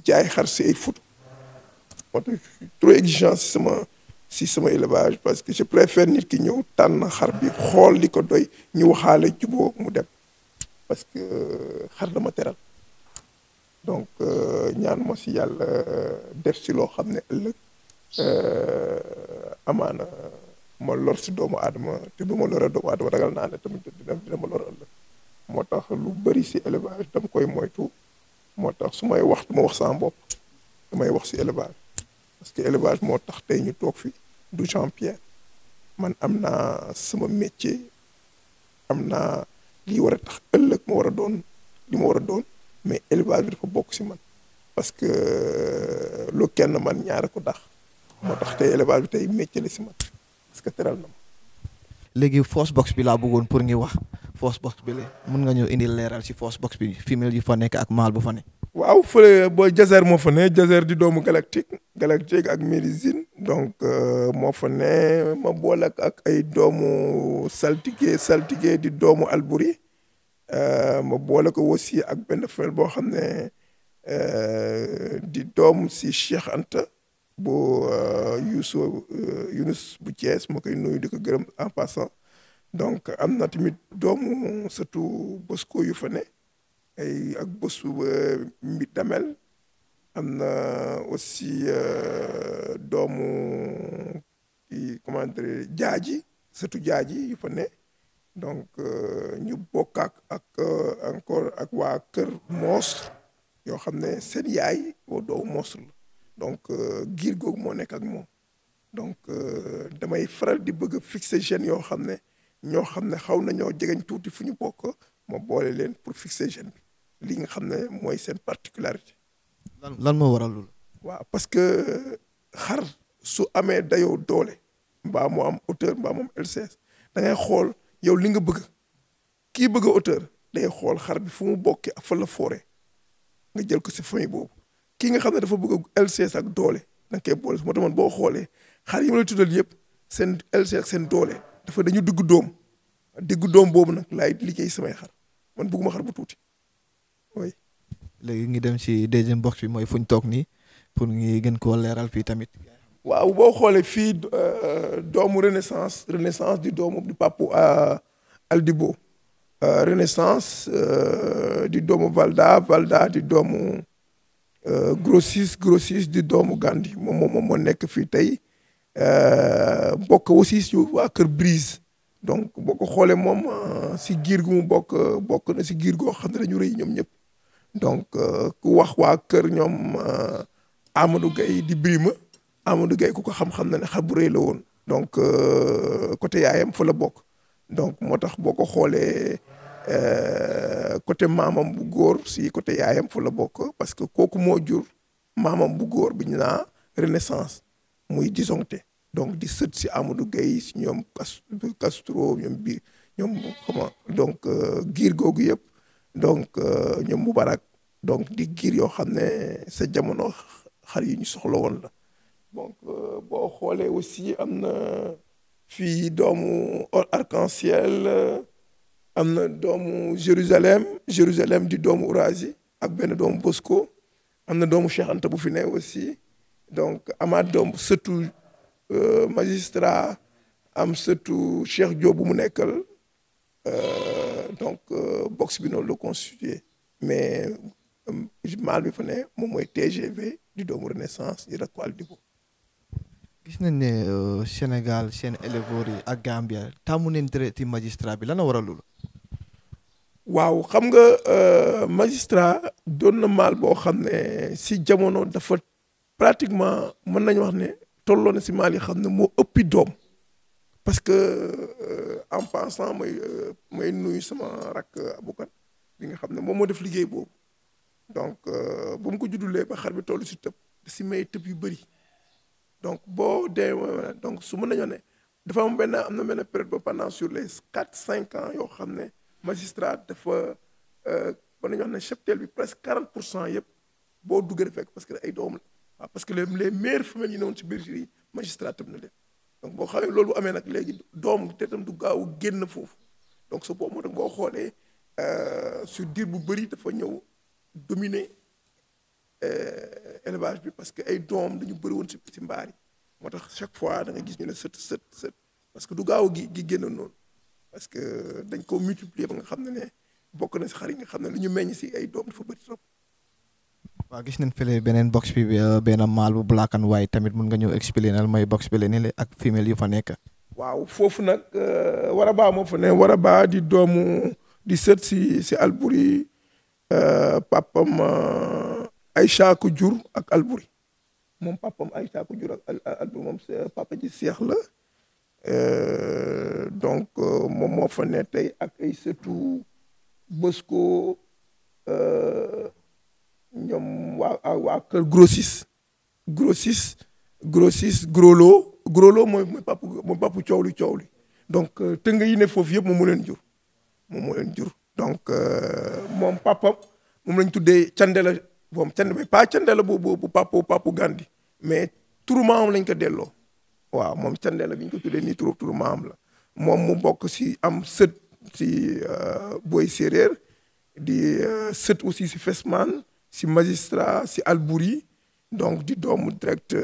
jaay xar si ay photo moo tax je suis trop exigeant si sama élevage parce que je préfère nit ki ñëw tànn xar bi xool li ko doy ñu waxaale juboo mu dem parce que xar dama teral donc ñaan ma si yàlla def si loo xam ne ëllëg amaana ma lor si doomu aadama te bu ma loree doomu aadama ragal naa ne tamit dina ma lor ëllëg moo tax lu bëri si élevage dama koy moytu moo tax su may wax duma wax sama bopp damay wax si élevage parce que élevage moo tax tey ñu toog fi du Jean-Pierre man am naa sama métier am naa lii war a tax ëllëg ma war a doon li ma war a doon mais élevage bi dafa bokk si man parce que lu kenn man ñaare ko dax moo tax tey élevage bi tey métier la si man parce que teral na ma. léegi force box bi laa bëggoon pour ngi wax force box bi la mun nga ñëw indi leeral si force box bi femelle yi fa nekk ak mâle bu fa nekk. waaw fële booy Jazer moo fa ne Jazer di doomu galactique ak médecine donc moo fa ne ma boole ak ay doomu saltige di doomu Albouri ma boole ko aussi ak benn femelle boo xam ne di doom si Cheikh Anta bu Yunus bu Thiès ma koy nuyu di ko gërëm en passant donc am na tamit doomu surtout Bosco yu fa ne ay ak bësu mbi damel am na aussi doomu kii comment dire jaaji surtout jaaji yu fa ne donc ñu bokk ak encore ak waa kër monstre yoo xam ne seen yaay boo doomu monstre la donc giir googu moo nekk ak moom donc damay faral di bëgg a fixer gènes yoo xam ne ñoo xam ne xaw nañoo jegeñ tuuti fu ñu bokk ma boole leen pour fixer gène bi li nga xam ne mooy seen particularité. lan moo waral loolu. waaw parce que xar su amee dayoo doole mbaa mu am hauteur mbaa mu am LCS da ngay xool yow li nga bëgg kii bëgg a hauteur day xool xar bi fu mu bokkee ak fa la fooree nga jël ko si famille boobu kii nga xam ne dafa bëgg LCS ak doole da nga koy boole moo tax man boo xoolee xar yi ma lay tuddal yëpp seen LCS ak seen doole dafa dañu diggu doom boobu nag laay liggéey samay xar man bëgguma xar bu tuuti oui. léegi ngi dem ci deuxième box bi mooy fu ñu toog nii pour ngi gën koo leeral fii tamit. waaw boo xoolee fii doomu renaissance di doomu di papu Aldibo renaissance di doomu Valda di doomu Grossis di doomu Gandhi moom moo nekk fii tey bokk aussi si waa kër Brise donc boo ko xoolee moom si giir gu mu bokk na si giir goo xam ne dañu rëy ñoom ñëpp donc ku wax waa kër ñoom Amadou Gaye di Birima Amadou Gaye ku ko xam-xam na ne xar bu rëy la woon donc côté yaayam fa la bokk donc moo tax boo ko xoolee côté maamam bu góor si côté yaayam fa la bokk parce que kooku moo jur maamam bu góor bi ñu naa renaissance muy disjoncté donc di sët si Amadou Gaye si ñoom Castro ñoom comment donc giir googu yëpp donc ñoom Moubarak donc di giir yoo xam ne sa jamono xar yi ñu soxla woon la donc boo xoolee aussi am na fii doomu arc-en-ciel am na doomu Jérusalem di doomu Ourazi ak benn doomu Bosco am na doomu Cheikh Anta bu fi ne aussi donc amaat doomu surtout magistrat am surtout Cheikh Diop bu mu nekkal donc box bi noonu la constitué mais maal bi fa ne moom mooy TGV di doomu renaissance di rakku Aldibo. gis nañ ne Sénégal seen éleveurs yi ak Gambia tàmmu nañ traité magistrat bi lan la waral loolu. waaw xam nga magistrat doon na maal boo xam ne si jamono dafa pratiquement mën nañu wax ne tolloo na si maal yi xam ne moo ëppi doom parce que en passant may nuyu sama rakk Aboukan bi nga xam ne moom moo def liggéey boobu donc bu mu ko juddulee ba xar bi toll si tëb si may tëb yu bëri donc boo dee donc su mën nañoo ne dafa am na benn période ba pendant sur les 4-5 ans yoo xam ne magistrat dafa mën nañu wax ne cheptel bi presque 40% yëpp boo duggee di fekk parce que ay doom la waaw parce que les meilleures femelles yi ne woon ci bergerie yi magistrat tëb na leen donc boo xamee loolu amee nag léegi doom te tam du gaaw génn foofu donc su boobu moo tax boo xoolee sur diir bu bëri dafa ñëw dominer élevage bi parce que ay doom dañu bëri woon si mbaar yi moo tax chaque fois da nga gis ñu ne sët parce que du gaaw gi génn noonu parce que dañ ko multiplier ba nga xam ne bokk na si xar yi nga xam ne lu ñu meññ si ay doom dafa bëri trop. waaw gis nañ fële beneen box bi benn maal bu black and white tamit mun nga ñëw expliquer nal mooy box bi la ak femelle yu fa nekk. waaw foofu nag waraba moo fa ne waraba di doomu di sët si Albouri papam Aïcha ko jur ak Albouri moom papam Aïcha ko jur ak Albouri moom papa ji seex la donc moom moo fa ne tey ak ay sëtu Bosco ñoom waa kër Grossis Grolo mooy papu coow li donc tënga yi ne foofu yëpp moom moo leen jur donc moom papam moom lañ tuddee Candela moom mais pas Candela bu papu Gandhi mais turu maam lañ ko delloo waaw moom Candela bi ñu ko tuddee nii turu maam la moom mu bokk si am sët si Boy Séeréer di sët aussi si Fesman si magistrat si Albouri donc di doomu direct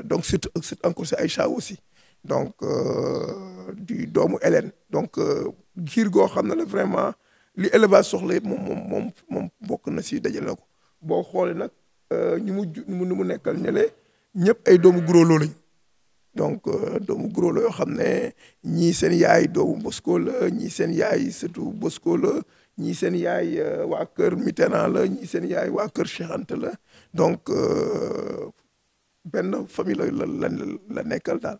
donc sët encore si Aïcha aussi donc di doomu Hélène donc giir goo xam ne la vraiment li élevage soxla yëpp moom bokk na si dajale ko boo xoolee nag ñu mu nekkal ñële ñëpp ay doomu Grollo lañ donc doomu Grollo yoo xam ne ñii seen yaay doomu Bosco la ñii seen yaay surtout Bosco la ñii seen yaay waa kër Mitterrand la ñii seen yaay waa kër Cheikh Anta la donc benn famille la nekkal daal.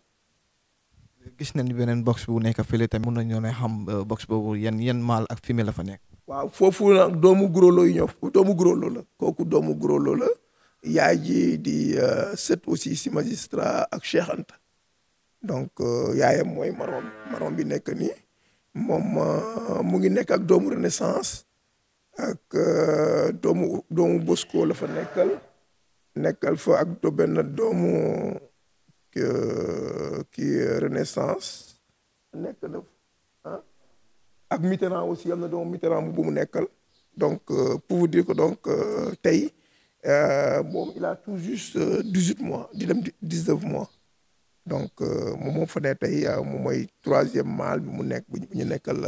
gis nañ beneen box bu nekk fële tamit mun nañoo ne xam box boobu yan mâle ak femelle la fa nekk. waaw foofu nag doomu Grollo yi doomu Grollo la kooku doomu Grollo la yaay ji di sët aussi si magistrat ak Cheikh Anta donc yaayam mooy maron bi nekk nii moom mu ngi nekk ak doomu Renaissance ak doomu Bosco la fa nekkal fa ak benn doomu kii Renaissance nekk na ak Mitterrand aussi am na doomu Mitterrand bu mu nekkal donc pour vous dire que donc tey moom il a tout juste 18 mois di dem 19 mois donc moom moo fa ne tey moom mooy 3e mâle bi mu nekk bu ñu nekkal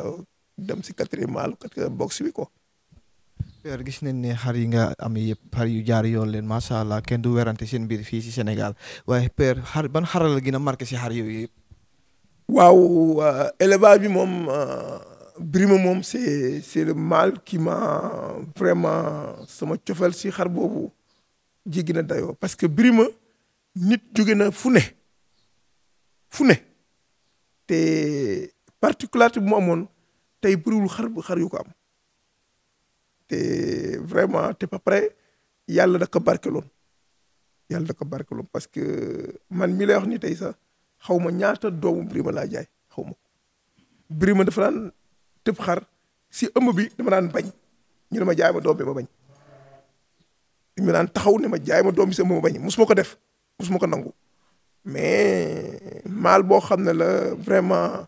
dem si 4e mâle 4e box bi ko. père gis nañ ne xar yi nga am yëpp xar yu jaar yoon leen macha allah kenn du werante seen mbir fii si Sénégal waaye père ban xaral la gën a marqué si xar yooyu yëpp. waaw élevage bi moom Birima moom c'est le mâle qui m'a vraiment sama cofeel si xar boobu jéggi na dayoo parce que Birima nit jóge na fu ne te particularité bu mu amoon tey bëriwul xar yu ko am te vraiment te pas près yàlla da ko barkeloon parce que man mi lay wax ni tey sax xaw ma ñaata doomu Birima laa jaay xaw ma ko Birima dafa daan tëb xar si ëmb bi dama daan bañ ñu ne ma jaay ma doom bi ma bañ ñu daan taxaw ne ma jaay ma doom bi si ëmb ma bañ musuma ko def musuma ko nangu mais maal boo xam ne la vraiment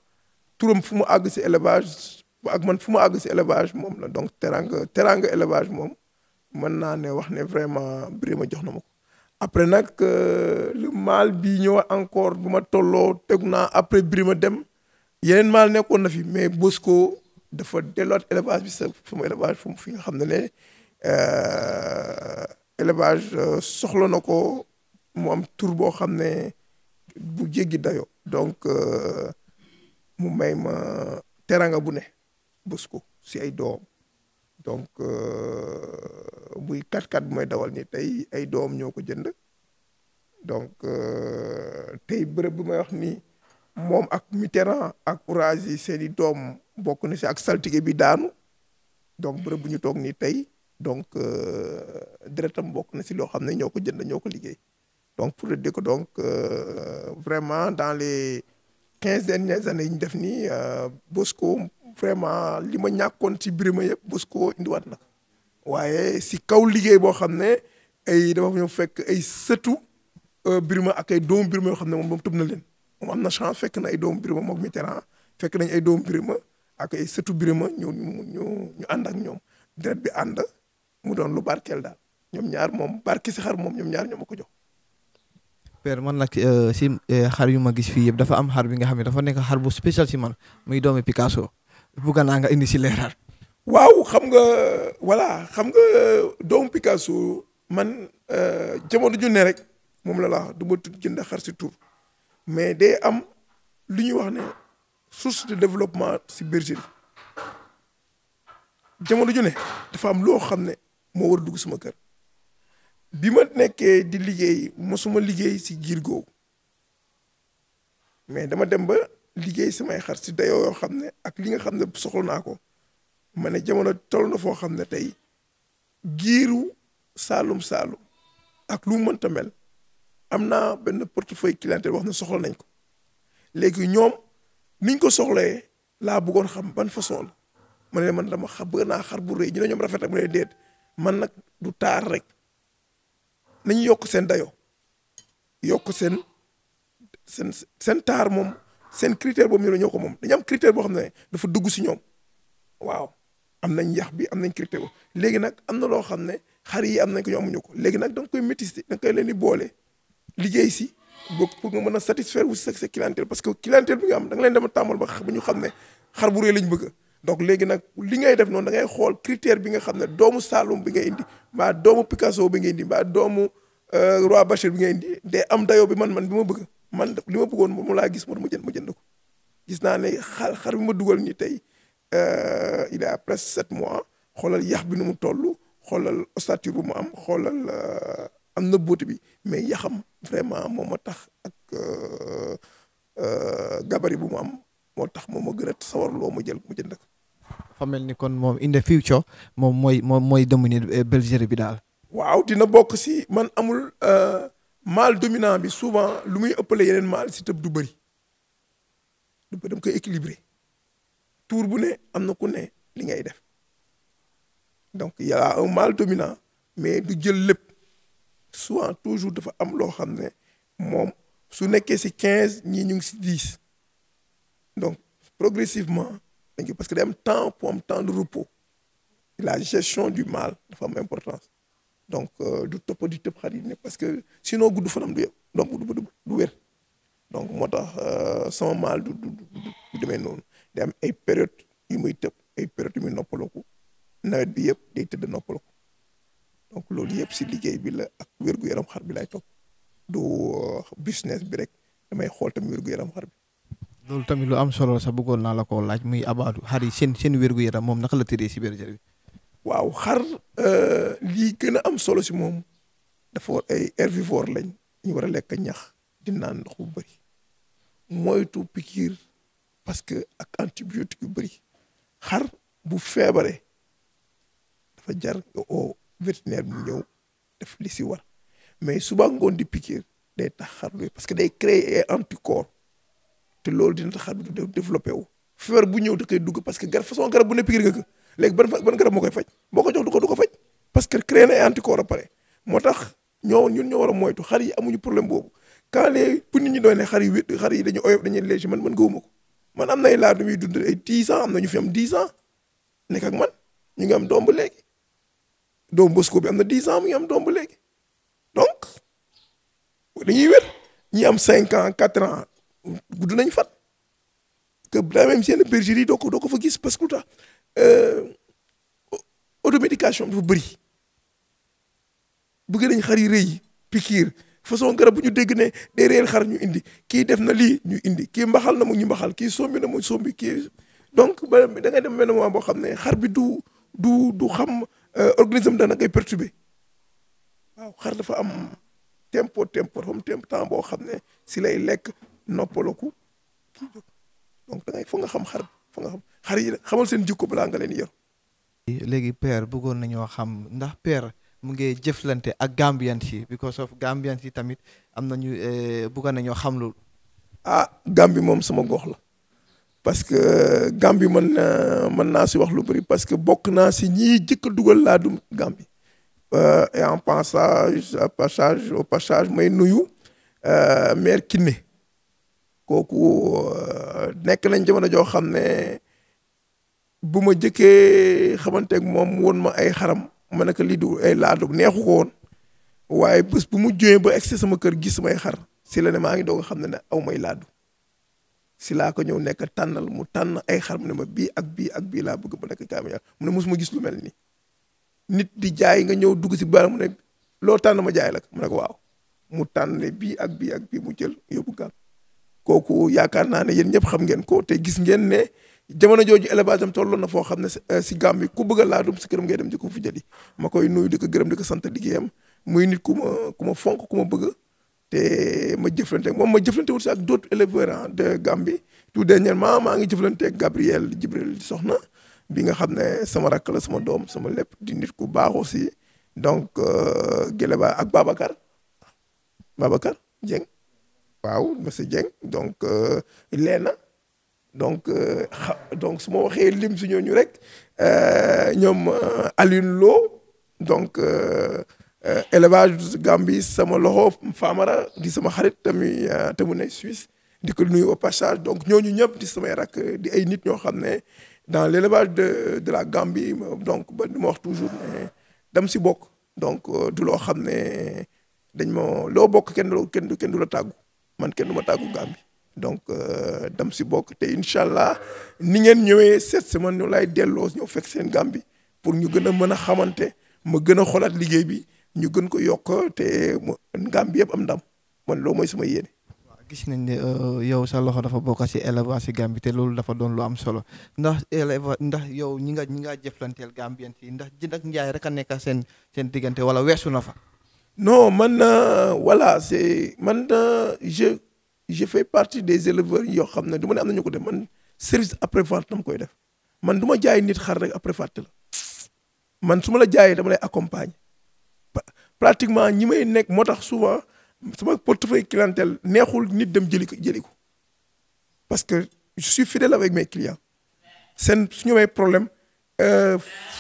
turam fu mu àgg si élevage ak man fu mu àgg si élevage moom la donc teranga élevage moom mën naa ne wax ne vraiment Birima jox na ma ko après nag le maal bi ñëw encore bu ma tolloo tegu naa après Birima dem yeneen maal nekkoon na fi mais Bosco dafa delluwaat élevage bi sama élevage fu fi nga xam ne élevage soxla na ko mu am tur boo xam ne bu jéggi dayo donc mu may ma teranga bu ne Bosco si ay doom donc buy 4x4 bu may dawal ni tey ay doom ñoo ko jënd donc tey bërëb bu may wax ni moom ak Mitterrand ak Ourazi seeni doom bokk na si ak saltige bi daanu donc bërëb bu ñu toog nii tey donc deretam bokk na si loo xam ne ñoo ko jënd ñoo ko liggéey donc pour le dire que donc vraiment dans les 15 dernières années yi ñu def nii Bosco vraiment li ma ñàkkoon ci Birima yëpp Bosco indiwaat na waaye si kaw liggéey boo xam ne ay dafa ñëw fekk ay sëtu Birima ak ay doomu Birima yoo xam ne moom tëb na leen moom am na chance fekk na ay doomu Birima moom Mitterrand fekk nañ ay doomu Birima ak ay sëtu Birima ñu ànd ak ñoom deret bi ànd mu doon lu barkeel daal. ñoom ñaar moom barki si xar moom ñoom ñaar ñoo ma ko jox. père man nag si xar yu ma gis fii yëpp dafa am xar bi nga xam ne dafa nekk xar bu spécial si man muy doomi Picasso bugga naa nga indi si leeral. waaw xam nga voilà xam nga doomu Picasso man jamono ju ne rek moom la wax du ma tudd jënd xar si tur mais day am lu ñuy wax ne source de développement si bergerie jamono ju ne dafa am loo xam ne moo war a dugg sama kër bi ma nekkee di liggéey mosuma liggéey si giir googu mais dama dem ba liggéey samay xar si dayoo yoo xam ne ak li nga xam ne soxla naa ko ma ne jamono toll na foo xam ne tey giiru Saalum Saalum ak lu mu mënta mel am naa benn portefeuille clientèle wax ne soxla nañ ko léegi ñoom niñ ko soxlee laa bëggoon xam ban façon la ma ne man dama bëgg naa xar bu rëy ñu ne ñoom rafet ak mu ne déet man nag du taar rek nañu yokk seen dayoo yokk seen taar moom seen critère boobu ñu ne ñoo ko moom dañu am critère boo xam ne dafa dugg si ñoom waaw am nañ yax bi am nañ critère boobu léegi nag am na loo xam ne xar yi am nañ ko ñu amuñu ko léegi nag da nga koy métisser da nga koy leen di boole liggéey si pour nga mën a satisfaire wu sa clientèle parce que clientèle bi nga am da nga leen dema tàmmal ba ñu xam ne xar bu rëy lañ bëgg donc léegi nag li ngay def noonu da ngay xool critère bi nga xam ne doomu Saloum bi ngay indi mbaa doomu Picasso bi ngay indi mbaa doomu Roi Bachir bi ngay indi day am dayoo bi man bi ma bëgg man li ma bëggoon moom laa gis moo ma jënd ko gis naa ne xar bi ma dugal nii tey il a presque 7 mois xoolal yax bi nu mu toll xoolal ossature bu mu am xoolal am na bóote bi mais yaxam vraiment moom ma tax ak gabarit bu mu am moo tax moom ma gën a sawar loo ma jënd ko. fa mel ni kon moom in the future moom mooy dominer bergerie bi daal. waaw dina bokk si man amul mâle dominant bi souvent lu muy ëppale yeneen mâle si tëb du bëri dama koy équilibré tour bu ne am na ku ne li ngay def donc y a un mâle dominant mais du jël lépp souvent toujours dafa am loo xam ne moom su nekkee si 15 ñii ñu ngi si 10 donc progressivement parce que day am temps pour am temps de repos la gestion du mâle dafa am importance donc du topp di tëb xar yi ne parce que sinon gudd fanam du yow donc du wér donc moo tax sama mâle du demee noonu day am ay période yu muy tëb ay période yu muy noppalooku nawet bi yëpp day tëdd noppalooku donc loolu yëpp si liggéey bi la ak wér-gu-yaram xar bi lay topp du business bi rek damay xool tamit wér-gu-yaram xar bi. loolu tamit lu am solo sax bëggoon naa la koo laaj muy abaatu xar yi seen wér-gu-yaram moom naka la tëddee si bergerie bi. waaw xar lii gën a am solo si moom dafa war ay herbivore lañ ñu war a lekk ñax di naan ndox bu bëri moytu piqûre parce que ak antibiotique yu bëri xar bu feebaree dafa jar nga oo vétérinaire bi mu ñëw def li si war mais suba ngoon di piqûre day tax xar bi parce que day créer ay anticorps te loolu dina tax xar bi du développé wu feebar bu ñëw da koy dugg parce que façon garab bu ne piqûre nga ko léegi ban garab moo koy faj boo ko jox du ko faj parce que créé na ay anticorps a pare moo tax ñun ñoo war a moytu xar yi amuñu problème boobu quand les pour nit ñi doon ne xar yi dañu oyof dañuy léegi man gëwuma ko man am nay laa du muy dund ay 10 ans am na ñu fi am 10 ans nekk ak man ñu ngi am doom ba léegi doomu Bosco bi am na 10 ans mu ngi am doom ba léegi donc dañuy wér ñi am 5 ans 4 ans gudd nañ fat que daa même seen bergerie doo ko fa gis parce que lu tax automédication dafa bëri bëgg nañ xar yi rëy piqûre façon garab bu ñu dégg ne day réel xar ñu indi kii def na lii ñu indi kii mbaxal na mu ñu mbaxal kii sombi na mu sombi kii donc ba da ngay dem benn moment boo xam ne xar bi du xam organisme dana koy perturbé waaw xar dafa am tempo dafa am temps boo xam ne si lay lekk noppaloku kii jóg donc da ngay foog nga xam xar foog nga xam xar yi xamal seen jikko balaa nga leen yor. léegi père bëggoon nañoo xam ndax père mu ngi jëflante ak Gambians yi because of Gambians yi tamit am nañu bëggoon nañoo xam loolu. Gambie moom sama gox la parce que Gambie mën naa si wax lu bëri parce que bokk naa si ñii jëkk a dugal laa dum Gambie et en au passage may nuyu maire Kiné kooku nekk nañ jamono joo xam ne bu ma jëkkee xamanteeg moom woon ma ay xaram ma ne ko lii du ay laadum neexu ko woon waaye bés bu mu jógee ba egsi sama kër gis samay xar si la ne maa ngi doog a xam ne aw may laadu si laa ko ñëw nekk tànnal mu tànn ay xar mu ne ma bii ak bii ak bii laa bëgg mu nekk kaam yaa mu ne mosuma gis lu mel nii nit di jaay nga ñëw dugg si baar mu ne loo tànn ma jaay la mu ne ko waaw mu tànn bii ak bii ak bii mu jël yóbbu gàmm kooku yaakaar naa ne yéen ñëpp xam ngeen ko te gis ngeen ne jamono jooju élevage am tolloon na foo xam ne si Gàmbi ku bëgg a laadum si këram ngay dem di ko fi jëli ma koy nuyu di ko gërëm di ko sant liggéeyam muy nit ku ma fonk ku ma bëgg te ma jëflante moom ma jëflante wul si ak d'autres éleveurs de Gambie tout dernièrement maa ngi jëflante ak Gabriel Jibril Soxna bi nga xam ne sama rakk la sama doom sama lépp di nit ku baax aussi donc Géleba ak Babacar Dieng waaw monsieur Dieng donc leena donc donc su ma waxee lim si ñooñu rek ñoom Alioune Lo donc élevage Gambie sama loxo Famara di sama xarit tamit te mu ne Suisse di ko nuyu au passage donc ñooñu ñëpp di samay rak di ay nit ñoo xam ne dans l'élevage de la Gambie donc ba du ma wax toujours ne dam si bokk donc du loo xam ne dañ ma loo bokk kenn du la tàggu man kenn du ma tàggu Gambie donc dam si bokk te incha allah ni ngeen ñëwee seet si man ñu lay delloo ñëw fekk seen Gambie pour ñu gën a mën a xamante ma gën a xoolaat liggéey bi ñu gën ko yokk te Gambie yëpp am ndam man loolu mooy sama yéene. waaw gis nañ ne yow sa loxo dafa bokk si élevage si Gambie te loolu dafa doon lu am solo ndax ndax yow ñi nga jëflanteel Gambien yi ndax jënd ak njaay rek a nekk seen diggante wala weesu na fa. non man voilà c'est man je fais partie des éleveurs yoo xam ne du ma ne am na ñu ko def man service après vente dama koy def man du ma jaay nit xar rek après vente la man su ma la jaayee dama lay accompagner pratiquement ñi may nekk moo tax souvent sama portefeuille clientèle neexul nit dem jëli ko parce que je suis fidèle avec mes clients seen su ñu may problème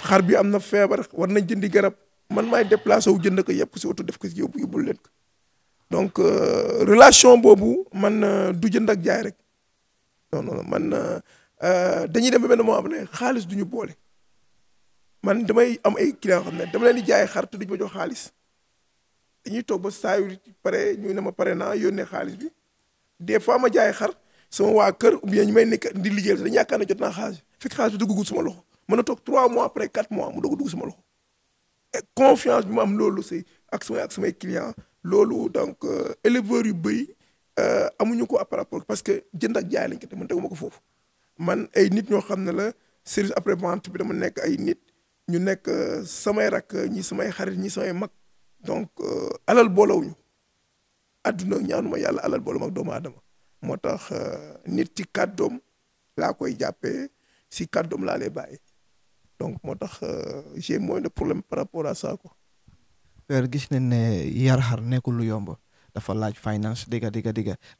xar bi am na feebar war nañ jëndi garab man maay déplacé wu jënd ko yëpp si oto def ko si yóbbul leen ko donc relation boobu man du jënd ak jaay rek non man dañuy dem ba benn moo xam ne xaalis du ñu boole man damay am ay clients xam ne dama leen di jaay xar te duñu ma jox xaalis dañuy toog ba saa yu pare ñu ne ma pare naa yónnee xaalis bi des fois ma jaay xar sama waa kër ou bien ñu may nekk di liggéeyal dañu yaakaar ne jot naa xaalis fekk xaalis bi duggagul sama loxo mën na toog 3 mois après 4 mois mu doog a dugg sama loxo et confiance bi ma am loolu c'est ak samay clients loolu donc éleveurs yu bëri amuñu ko par rapport parce que jënd ak jaay lañ ko te man teguma ko foofu man ay nit ñoo xam ne la service après vente bi dama nekk ay nit ñu nekk samay rak ñi samay xarit ñi samay mag donc alal boolewuñu adduna ñaanuma yàlla alal boolewuma ak doomu aadama moo tax nit ci kàddoom laa koy jàppee si kàddoom laa lay bàyyi donc moo tax j'ai moins de problème par rapport à ça quoi. père gis nañ ne yar xar nekkul lu yomb dafa laaj finance digga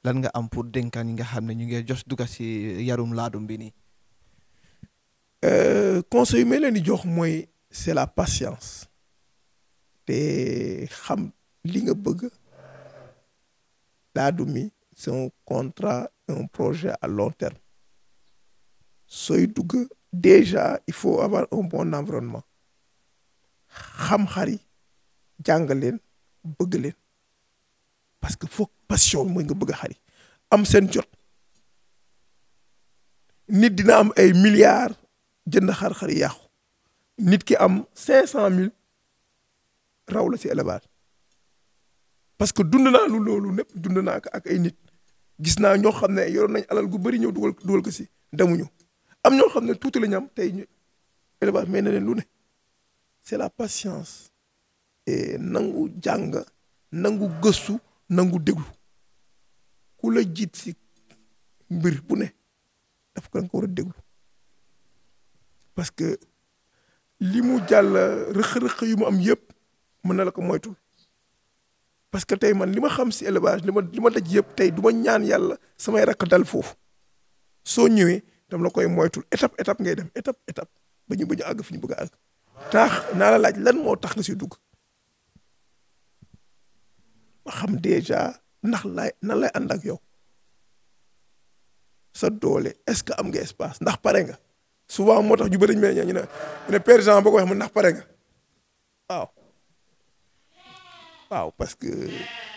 lan nga am pour dénkaan yi nga xam ne ñu ngi jos dugga si yarum laadum bi nii. conseil yu may leen di jox mooy c'est la patience te xam li nga bëgg laadum mi c'est un contrat un projet à long terme sooy dugg déjà il faut avoir un bon environnement xam xar yi jàng leen bëgg leen parce que foog passion mooy nga bëgg xar yi am seen jot nit dina am ay milliards jënd xar yi yàqu nit ki am 500 000 raw la ci élevage parce que dund naa loolu lépp dund naa ko ak ay nit gis naa ñoo xam ne yoroon nañ alal gu bëri ñëw dugal ko ci demuñu am ñoo xam ne tuuti la ñu am tey ñu élevage may na leen lu ne c'est la patience et nangu jàng nangu gëstu nangu déglu ku la jiit ci mbir bu ne daf ko nga war a déglu parce que li mu jàll rëq-rëq yu mu am yëpp mën na la ko moytul parce que tey man li ma xam ci élevage li ma daj yëpp tey du ma ñaan yàlla samay rakk dal foofu soo ñëwee dam la koy moytul étape ngay dem étape ba ñu àgg fi ñu bëgg a àgg taax naa la laaj lan moo tax nga ci dugg ma xam déjà nan lay ànd ak yow sa doole est-ce que am nga espace ndax pare nga souvent moo tax ñu bëri ñu ne père Jean boo ko wax man ndax pare nga waaw waaw parce que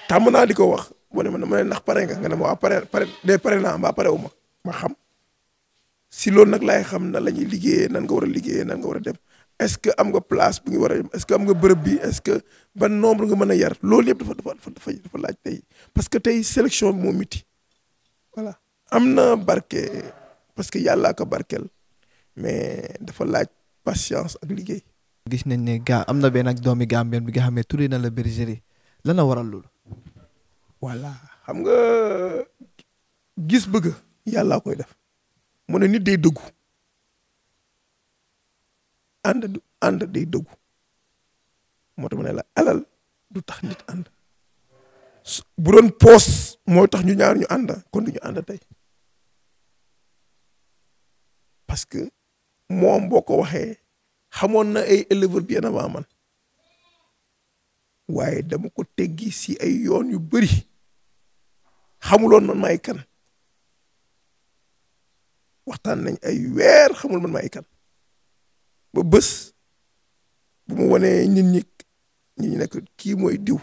tàmm naa di ko wax boo ne ma ne ndax pare nga ne ma waa pare naa mbaa pare wu ma xam si loolu nag laay xam na la ñuy liggéeyee nan nga war a liggéeyee nan nga war a dem est-ce que am nga place bu ñu war a dem est-ce que am nga bërëb bi est-ce que ban nombre nga mën a yar loolu yëpp dafa laaj tey parce que tey sélection bi moo miti voilà am na barke parce que yàllaa ko barkeel mais dafa laaj patience ak liggéey. gis nañ ne am na benn ak doomi Gambien bi nga xam ne tuddee na la bergerie lan la waral loolu. voilà xam nga gis bëgg yàllaa koy def mu ne nit day dëggu ànd day dëggu moo tax mu ne la alal du tax nit ànd bu doon poos moo tax ñu ñaar ñu ànd kon du ñu ànd tey parce que moom boo ko waxee xamoon na ay éleveur bien avant man waaye dama ko teggi si ay yoon yu bëri xamuloon man maay kan waxtaan nañ ay weer xamul man maay kan ba bés bu mu wanee nit ñi nekk kii mooy diw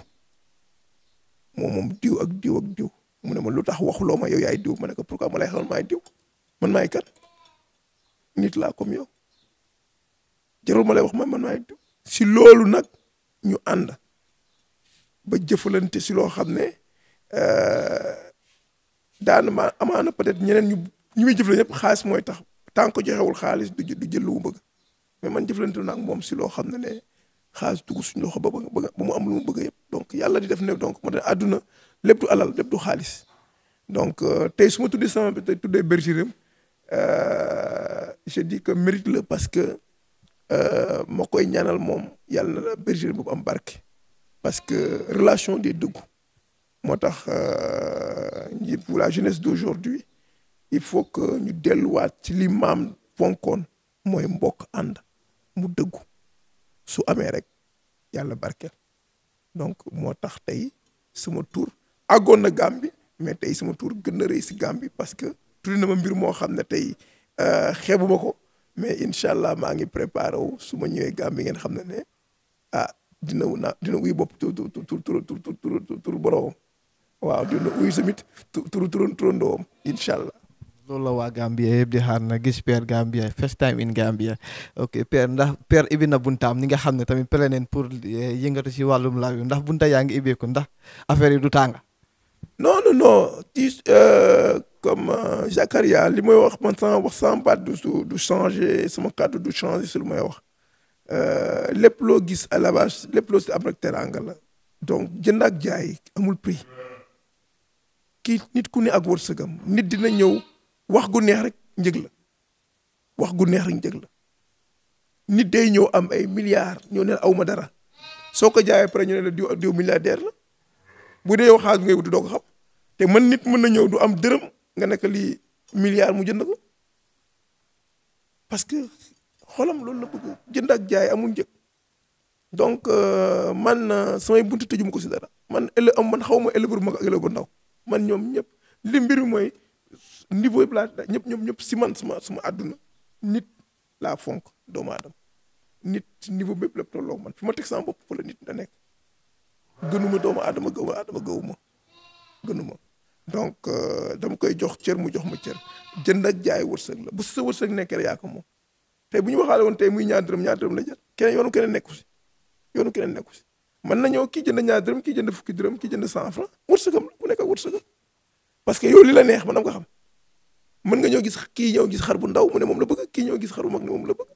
moom diw ak diw mu ne ma lu tax waxuloo ma yow yaay diw ma ne ko pourquoi ma lay xamal maay diw man maay kan nit laa comme yow jarul ma lay wax man maay diw si loolu nag ñu ànd ba jëfalante si loo xam ne daana ma amaana peut-être ñeneen ñu muy jëflante ñëpp xaalis mooy tax tant que joxewul xaalis du jël lu mu bëgg mais man jëflante nag moom si loo xam ne xaalis dugg suñu loxo ba mu am lu mu bëgg yëpp donc yàlla di def ne donc moo tax àdduna lépp du alal lépp du xaalis donc tey su ma tuddee sama tey tuddee bergerie je dis que mérite la parce que ma koy ñaanal moom yàlla na la bergerie boobu am barke parce que relation des dëggu moo tax pour la jeunesse d'aujourd'hui il faut que ñu delluwaat ci li maam fonkoon mooy mbokk ànd mu dëggu su amee rek yàlla barkeel donc moo tax tey sama tur àggoon na Gambie mais tey sama tur gën na rëy si Gambie parce que tuddi na ma mbir moo xam ne tey xeebuma ko mais incha allah maa ngi préparé wu su ma ñëwee Gambie ngeen xam ne dina uy bopp tur boroom waaw dina uy tamit turandoom incha allah. loolu la waa Gambia yëpp di xaar na gis Père Gambia first time in Gambia ok Père ndax Père ibi na buntaam ni nga xam ne tamit pare neen pour yëngatu si wàllum laaw yi ndax bunta yaa ngi ibbeeku ndax affaire yi du tànga. non comme Zakaria li may wax man sama baat du changer sama kàddu du changer si lu may wax lépp loo gis à la base lépp loo si am rek teraanga la donc jënd ak jaay amul prix kii nit ku ne ak wërsëgam nit dina ñëw wax gu neex rek njëg la wax gu neex rek njëg la nit day ñëw am ay milliards ñëw ne aw ma dara soo ko jaayee pare ñu ne la diw milliardaire la bu dee yow xaalis bi ngay wuti doo ko xam te man nit mën na ñëw du am dërëm nga nekk lii milliard mu jënd ko parce que xolam loolu la bëgg jënd ak jaay amul njëg donc man samay buntu tëjuma ko si dara man xaw ma éleveur bu mag ak éleveur bu ndaw man ñoom ñëpp li mbir mi mooy niveau bi laa ñëpp si man sama àdduna nit laa fonk doomu aadama nit niveau bépp lépp tolloo man fi ma teg sama bopp fa la nit da nekk gënuma doomu aadama gëwuma gënuma donc dama koy jox cër mu jox ma cër jënd ak jaay wërsëg la bu sa wërsëg nekkee rek yaa ko moom tey bu ñu waxaale woon tey muy ñaar dërëm la jar keneen nekku si mën na ñëw kii jënd ñaar dërëm kii jënd fukki dërëm kii jënd 100 francs wërsëgam la ku nekk ak wërsëgam parce que yow li la neex man am nga xam mën nga ñëw gis xar bu ndaw mu ne moom la bëgg kii ñëw gis xar bu mag ne moom la bëgg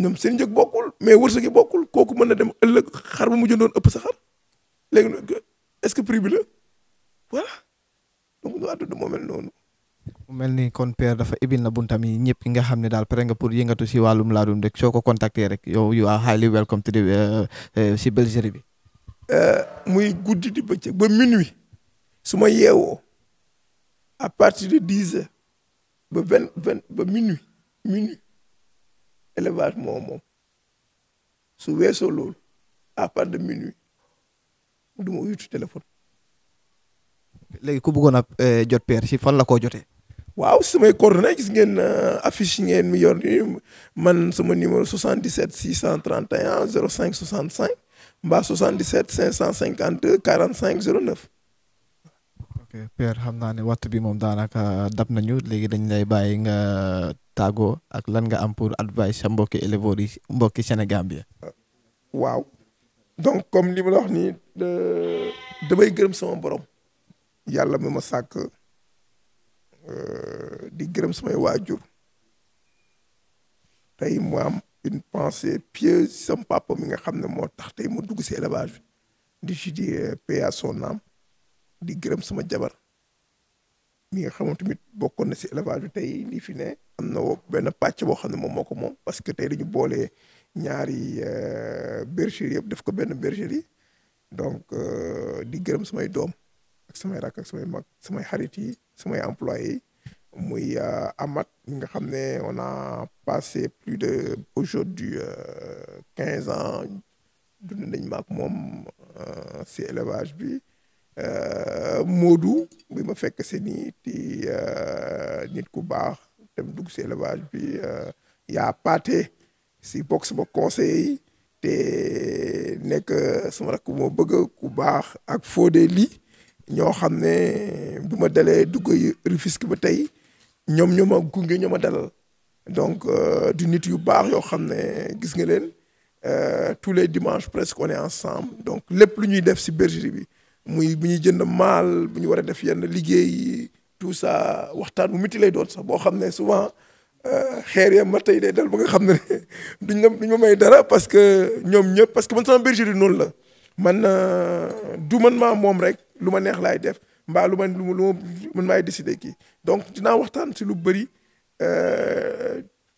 ñoom seen njëg bokkul mais wërsëg yi bokkul kooku mën na dem ëllëg xar bu mu jëndoon ëpp sa xar léegi est-ce que prix bi la voilà donc ñu àdduna moo mel noonu. mu mel ni kon Père dafa ibil na buntam yi ñëpp nga xam ne daal pare nga pour yëngatu si wàllum laadum rek soo ko contacter rek yow you are highly welcome to si bergerie bi. muy guddi di bëccëg ba minuit su ma yeewoo à partir de 10 heures ba minuit élevage moom su weesoo loolu à partir de minuit du ma uyutu téléphone. léegi ku bëggoon a jot Père si fan la koo jotee. waaw samay coordonnées gis ngeen affiche ngeen mi yor ni man sama numéro 77 631 05 65 mbaa 77 552 45 09. ok Père xam naa ne waxtu bi moom daanaka dab nañu léegi dañ lay bàyyi nga tàggoo ak lan nga am pour advice sa mbokki éleveurs yi mbokki Sénégal bi. waaw donc comme li ma la wax nii damay gërëm sama borom yàlla mi ma sàkk di gërëm samay waajur tey mu am une pensée pieuse sama papa mi nga xam ne moo tax tey mu dugg si élevage di ci di paix à son âme di gërëm sama jabar mi nga xamoon tamit bokkoon na si élevage bi tey lii fi ne am na benn pàcc boo xam ne moom moo ko moom parce que tey dañu boole ñaari bergerie yëpp def ko benn bergerie donc di gërëm samay doom ak samay rakk ak samay mag samay xarit yi samay employés yi muy Amath mi nga xam ne on a passé plus de aujourd'hui 15 ans dund nañ ma ak moom si élevage bi Modou bi ma fekk si nii ti nit ku baax dem dugg si élevage bi yaa Paate si bokk sama conseil yi te nekk sama rakk moo bëgg ku baax ak Fodé lii ñoo xam ne bu ma dalee dugg Rufisque ba tey ñoom ñoo ma gunge ñoo ma dalal donc du nit yu baax yoo xam ne gis nga leen tous les dimanches presque on est ensemble donc lépp lu ñuy def si bergerie bi muy bu ñuy jënd maal bu ñu war a def yenn liggéey tout ça waxtaan bu métti lay doon sax boo xam ne souvent xeer ya ma tey day dal ba nga xam ne duñ ma may dara parce que ñoom ñëpp parce que man sama bergerie noonu la man du man maa moom rek lu ma neex laay def mbaa lu man maay décider kii donc dinaa waxtaan si lu bëri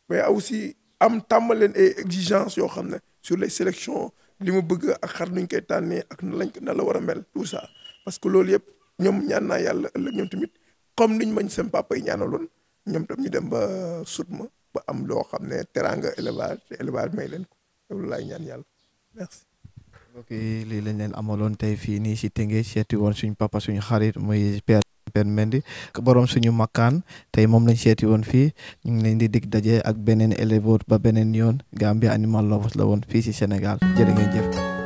mais aussi am tàmmal leen ay exigences yoo xam ne sur les sélections li ma bëgg ak xar nuñ koy tànnee ak na la war a mel tout ça parce que loolu yëpp ñoom ñaan naa yàlla ëllëg ñoom tamit comme niñ mañ seen papa yi ñaanaloon ñoom tam ñu dem ba sut ma ba am loo xam ne teraanga élevage may leen ko loolu laay ñaan yàlla merci. ok lii lañ leen amaloon tey fii nii si Tëngéej seeti woon suñu papa suñu xarit muy Père Mendy borom suñu makkaan tey moom lañ seeti woon fii ñu ngi leen di dig daje ak beneen éleveur ba beneen yoon Gambia Animal Lovers la woon fii si Sénégal jërë ngeen jëf.